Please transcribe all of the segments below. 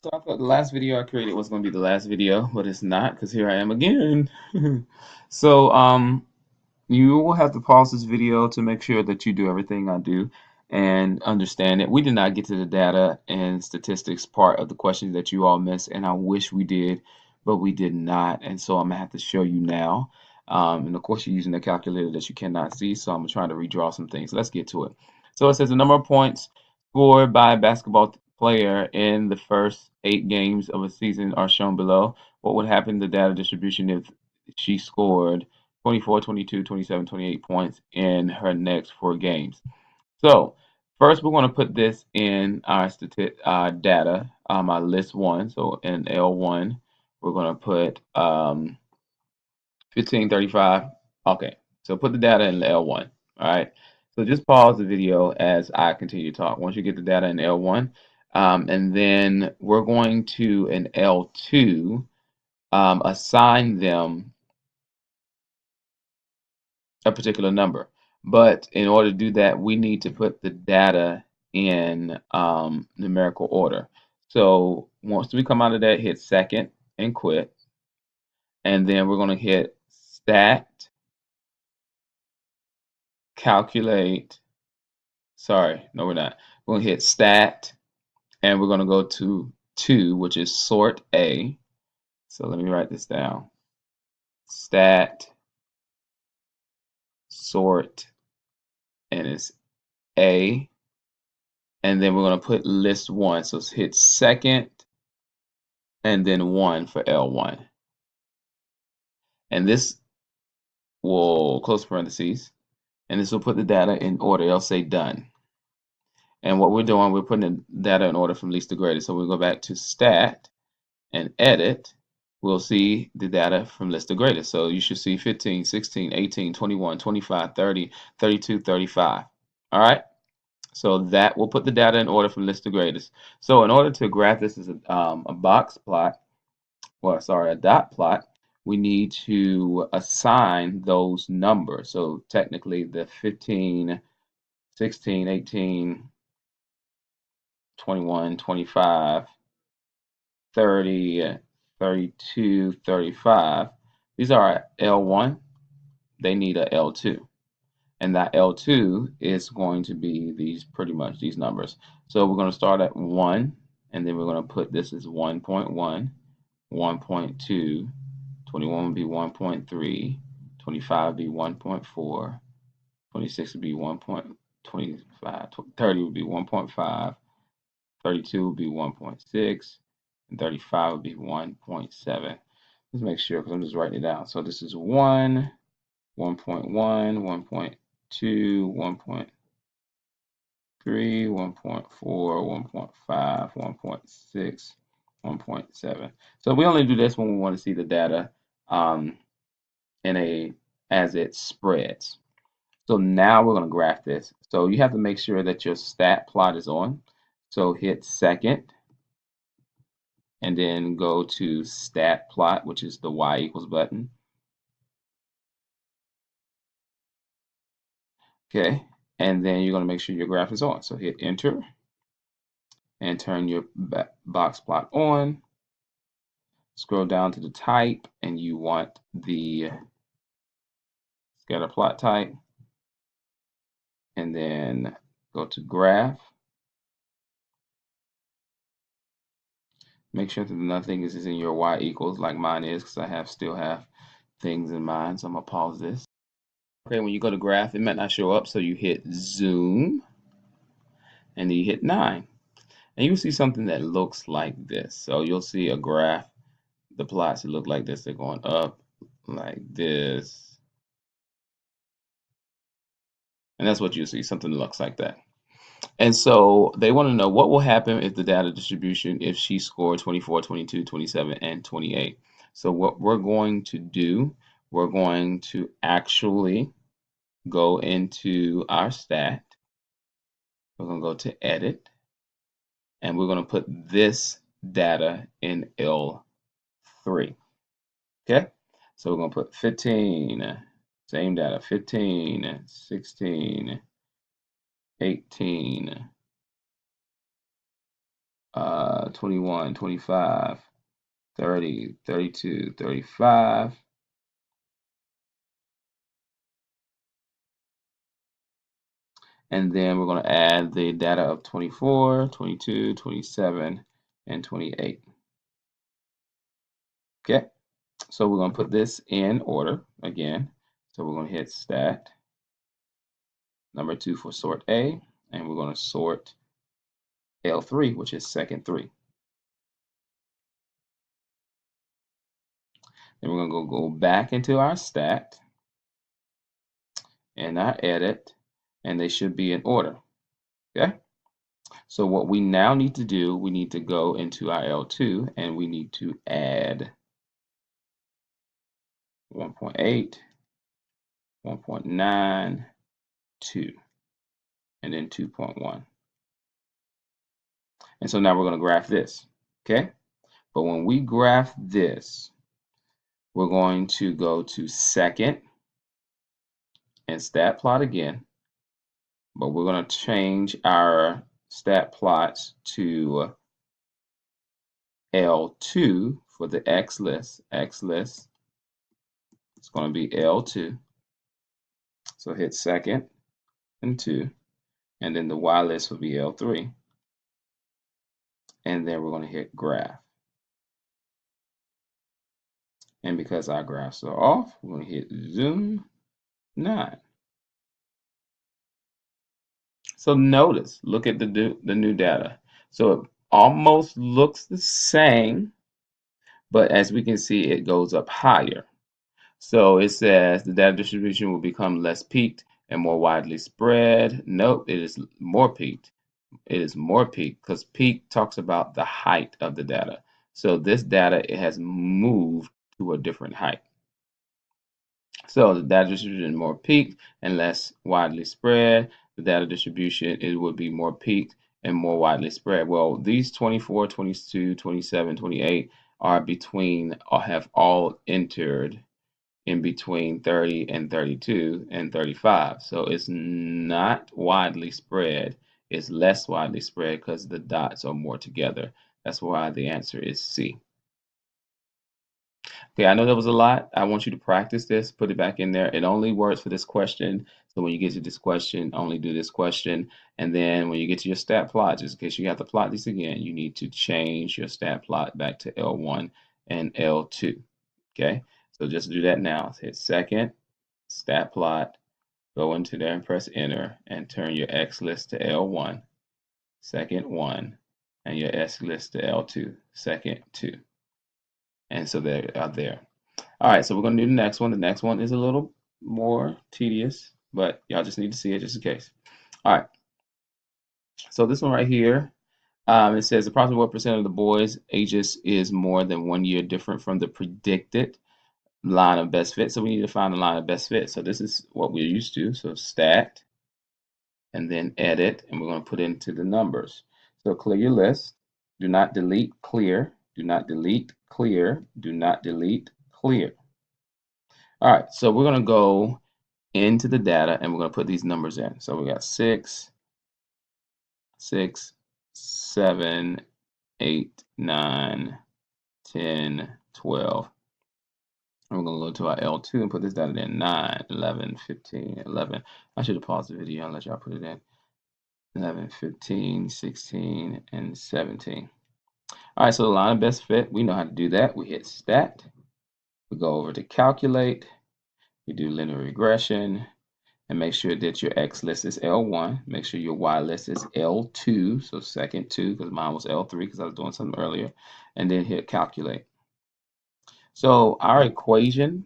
So I thought the last video I created was going to be the last video, but it's not because here I am again. So you will have to pause this video to make sure that you do everything I do and understand it. We did not get to the data and statistics part of the questions that you all missed, and I wish we did, but we did not. And so I'm gonna have to show you now. And of course, you're using a calculator that you cannot see, so I'm trying to redraw some things. Let's get to it. So it says the number of points scored by a basketball player in the first 8 games of a season are shown below. What would happen to the data distribution if she scored 24, 22, 27, 28 points in her next 4 games? So first, we're going to put this in our data, our list one. So in L1, we're going to put 1535. Okay, so put the data in the L1. All right. So just pause the video as I continue to talk. Once you get the data in L1, and then we're going to in L2 assign them a particular number. But in order to do that, we need to put the data in numerical order. So once we come out of that, hit second and quit. And then we're going to hit stat, calculate. Sorry, no, we're not. We're going to hit stat, and we're going to go to 2, which is sort A. So let me write this down. Stat, sort, and it's A. And then we're going to put list 1. So hit second and then 1 for L1. And this will close parentheses. And this will put the data in order. It'll say done. And what we're doing, we're putting the data in order from least to greatest. So we'll go back to stat and edit. We'll see the data from least to greatest. So you should see 15, 16, 18, 21, 25, 30, 32, 35. All right. So that will put the data in order from least to greatest. So in order to graph this as a box plot, well, sorry, a dot plot, we need to assign those numbers. So technically the 15, 16, 18, 21, 25, 30, 32, 35. These are L1. They need a L2. And that L2 is going to be pretty much these numbers. So we're going to start at 1, and then we're going to put this as 1.1, 1.2, 21 would be 1.3, 25 would be 1.4, 26 would be 1.25, 30 would be 1.5, 32 would be 1.6, and 35 would be 1.7. Let's make sure because I'm just writing it down. So this is 1, 1.1, 1.2, 1.3, 1.4, 1.5, 1.6, 1.7. So we only do this when we want to see the data um, as it spreads. So now we're going to graph this. So you have to make sure that your stat plot is on. So hit second and then go to stat plot, which is the y equals button. Okay, and then you're going to make sure your graph is on. So hit enter and turn your box plot on. Scroll down to the type and you want the scatter plot type, and then go to graph. Make sure that nothing is in your y equals like mine is, because I still have things in mind. So I'm gonna pause this. Okay, when you go to graph, it might not show up, so you hit zoom and then you hit 9. And you'll see something that looks like this. So you'll see a graph, the plots that look like this, they're going up like this. And that's what you'll see, something that looks like that. And so they want to know what will happen if the data distribution, if she scored 24, 22, 27, and 28. So what we're going to do, we're going to actually go into our stat. We're going to go to edit, and we're going to put this data in L3. Okay, so we're going to put 15, same data, 15, 16, 18, 21, 25, 30, 32, 35. And then we're going to add the data of 24, 22, 27, and 28. Okay, so we're going to put this in order again. So we're going to hit stat, number 2 for sort A, and we're going to sort L3, which is second 3. Then we're going to go back into our stat and our edit, and they should be in order. Okay, so what we now need to do, we need to go into our L2 and we need to add 1.8, 1.9, 2, and then 2.1. And so now we're going to graph this. Okay, but when we graph this, we're going to go to second and stat plot again, but we're going to change our stat plots to L2 for the X list. X list is going to be L2. So hit second and 2, and then the Y list will be L3. And then we're going to hit graph. And because our graphs are off, we're going to hit zoom 9. So notice, look at the new data. So it almost looks the same, but as we can see, it goes up higher. So it says the data distribution will become less peaked and more widely spread. Note, it is more peaked. It is more peaked because peak talks about the height of the data. So this data, it has moved to a different height. So the data distribution is more peaked and less widely spread. The data distribution, it would be more peaked and more widely spread. Well, these 24, 22, 27, 28 are between, or have all entered in between 30 and 32 and 35. So it's not widely spread. It's less widely spread because the dots are more together. That's why the answer is C. Okay, I know that was a lot. I want you to practice this, put it back in there. It only works for this question. So when you get to this question, only do this question. And then when you get to your stat plot, just in case you have to plot this again, you need to change your stat plot back to L1 and L2. Okay, so just do that now. Hit second, stat plot, go into there and press enter and turn your X list to L1, second 1, and your S list to L2, second 2. And so they are there. All right, so we're going to do the next one. The next one is a little more tedious, but y'all just need to see it just in case. All right, so this one right here, it says approximately what percent of the boys' ages is more than 1 year different from the predicted line of best fit. So we need to find the line of best fit. So this is what we're used to. So stat, and then edit, and we're going to put into the numbers. So clear your list. Do not delete, clear. Do not delete, clear. Do not delete, clear. All right, so we're going to go into the data and we're going to put these numbers in. So we got 6, 6, 7, 8, 9, 10, 12. And we're going to go to our L2 and put this data in 9, 11, 15, 11. I should have paused the video and let y'all put it in. 11, 15, 16, and 17. All right, so the line of best fit, we know how to do that. We hit stat. We go over to calculate. We do linear regression. And make sure that your X list is L1. Make sure your Y list is L2, so second 2, because mine was L3 because I was doing something earlier. And then hit calculate. So our equation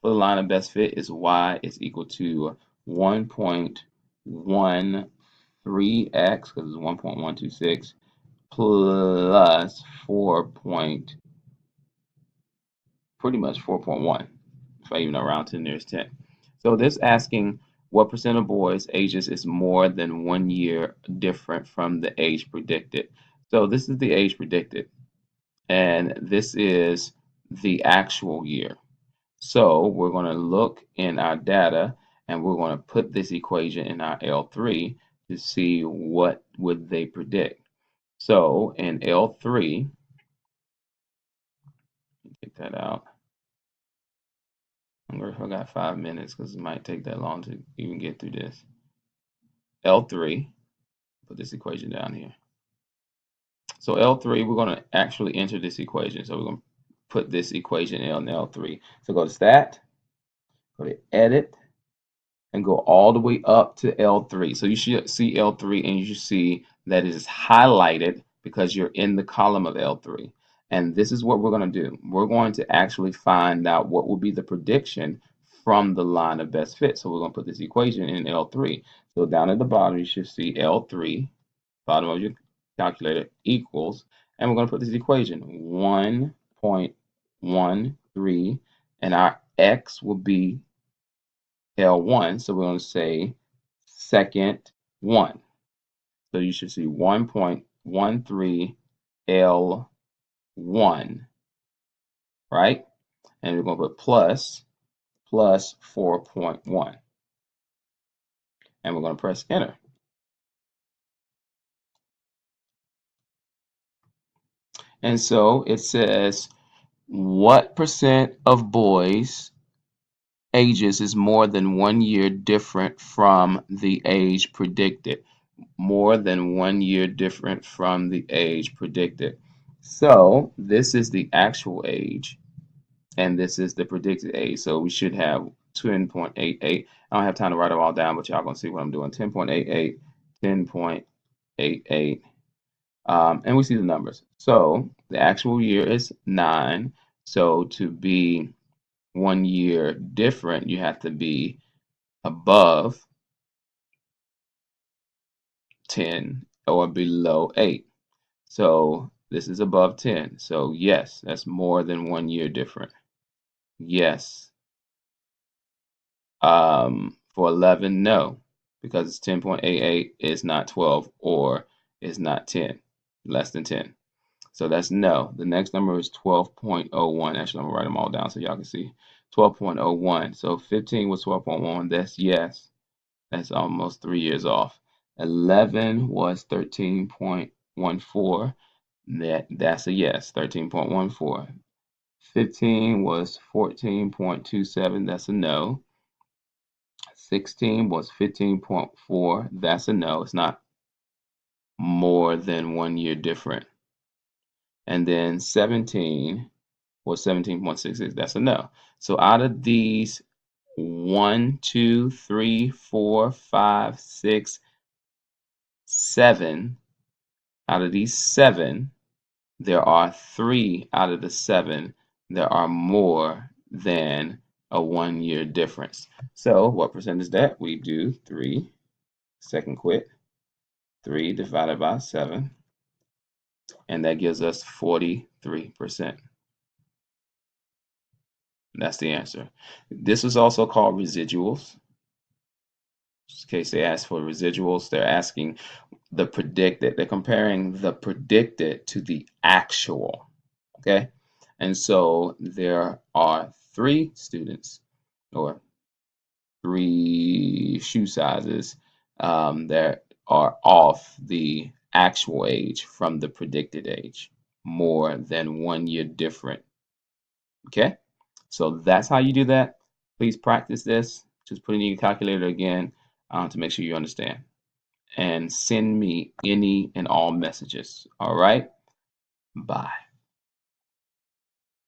for the line of best fit is Y is equal to 1.13x, because it's 1.126, plus pretty much 4.1, if I even round to the nearest 10. So this asking what percent of boys' ages is more than 1 year different from the age predicted. So this is the age predicted, and this is the actual year. So we're going to look in our data, and we're going to put this equation in our L3 to see what would they predict. So in L3, take that out. I'm gonna forgot 5 minutes because it might take that long to even get through this. L3, put this equation down here. So L3, we're going to actually enter this equation. So we're going to put this equation in L3. So go to Stat, go to Edit, and go all the way up to L3. So you should see L3 and you should see that it is highlighted because you're in the column of L3. And this is what we're going to do. We're going to actually find out what will be the prediction from the line of best fit. So we're going to put this equation in L3. So down at the bottom, you should see L3, bottom of your calculator, equals, and we're going to put this equation 1.13, and our x will be L1, so we're going to say second 1. So you should see 1.13 L1, right? And we're going to put plus 4.1. And we're going to press enter. And so it says, what percent of boys' ages is more than 1 year different from the age predicted? More than 1 year different from the age predicted. So this is the actual age, and this is the predicted age. So we should have 10.88. I don't have time to write it all down, but y'all gonna see what I'm doing. 10.88, 10.88, and we see the numbers. So the actual year is 9. So to be 1 year different, you have to be above 10 or below 8. So this is above 10. So yes, that's more than 1 year different. Yes. For 11, no, because it's 10.88 is not 12 or is not 10, less than 10. So that's no. The next number is 12.01. Actually, I'm gonna write them all down so y'all can see. 12.01. So 15 was 12.1. That's yes. That's almost 3 years off. 11 was 13.14. That's a yes, 13.14. 15 was 14.27. That's a no. 16 was 15.4. That's a no. It's not more than 1 year different. And then 17 was 17.66. That's a no. So out of these 1, 2, 3, 4, 5, 6, 7, out of these 7, there are 3 out of the 7 that are more than a 1 year difference. So what percent is that? We do 3, second quit, 3 divided by 7, and that gives us 43%. That's the answer. This is also called residuals. In case they ask for residuals, they're asking the predicted. They're comparing the predicted to the actual. Okay? And so there are 3 students or 3 shoe sizes that are off the actual age from the predicted age, more than 1 year different. Okay? So that's how you do that. Please practice this. Just put it in your calculator again to make sure you understand. And send me any and all messages. All right? Bye.